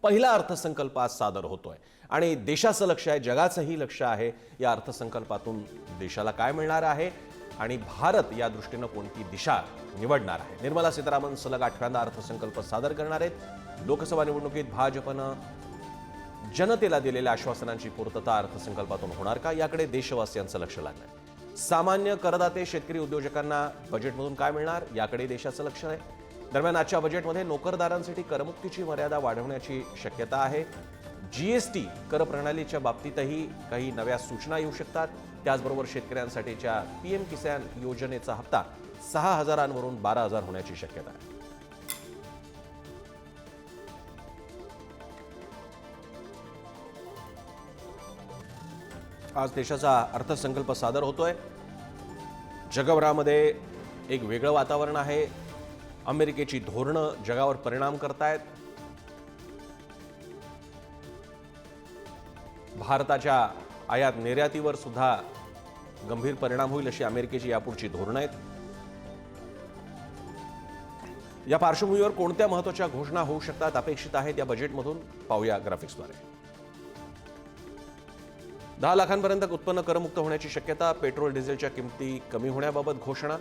पहिला अर्थसंकल्प आज सादर होतोय आणि देशाचं लक्ष आहे, जगाचंही लक्ष आहे या अर्थसंकल्पातून देशाला काय मिळणार आहे आणि भारत या दृष्टीने कोणती दिशा निवडणार आहे। निर्मला सीतारामन सलग 8व्यांदा अर्थसंकल्प सादर करणार आहेत। लोकसभा निवडणुकीत भाजपनं जनतेला दिलेल्या आश्वासनांची पूर्तता अर्थसंकल्पातून होणार का याकडे देशवासियांचं लक्ष लागलंय। सामान्य करदाते शेतकरी उद्योजकांना बजेटमधून काय मिळणार याकडे देशाचं लक्ष आहे। दरम्यान आजच्या बजेटमध्ये नोकरदारांसाठी करमुक्तीची मर्यादा वाढवण्याची शक्यता आहे। जीएसटी कर प्रणालीच्या बाबतीतही काही नव्या सूचना येऊ शकतात। त्याचबरोबर शेतकऱ्यांसाठीच्या पीएम किसान योजनेचा हप्ता 6,000 वरून 12,000 होण्याची शक्यता आहे। आज देशाचा अर्थसंकल्प सादर होतोय। जगभरामध्ये एक वेगळं वातावरण आहे। अमेरिकेची धोरणं जगावर परिणाम करतायत। भारताच्या आयात निर्यातीवर सुद्धा गंभीर परिणाम होईल अशी अमेरिकेची यापुढची धोरणं आहेत। या पार्श्वभूमीवर कोणत्या महत्त्वाच्या घोषणा होऊ शकतात अपेक्षित आहेत या बजेटमधून पाहूया ग्राफिक्सद्वारे। 10 लाखांपर्यंत उत्पन्न करमुक्त होण्याची शक्यता। पेट्रोल डिझेलच्या किमती कमी होण्याबाबत घोषणा।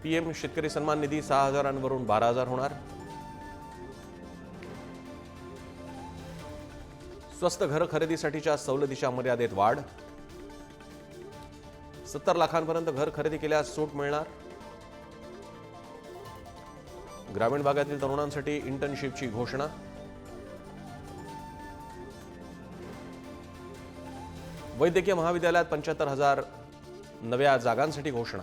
पीएम शेतकरी सन्मान निधी 6,000 वरून 12,000 होणार। स्वस्त घर खरेदीसाठीच्या सवलतीच्या मर्यादेत वाढ। 70 लाखांपर्यंत घर खरेदी केल्यास सूट मिळणार। ग्रामीण भागातील तरुणांसाठी इंटर्नशिपची घोषणा। वैद्यकीय महाविद्यालयात 75,000 नव्या जागांसाठी घोषणा।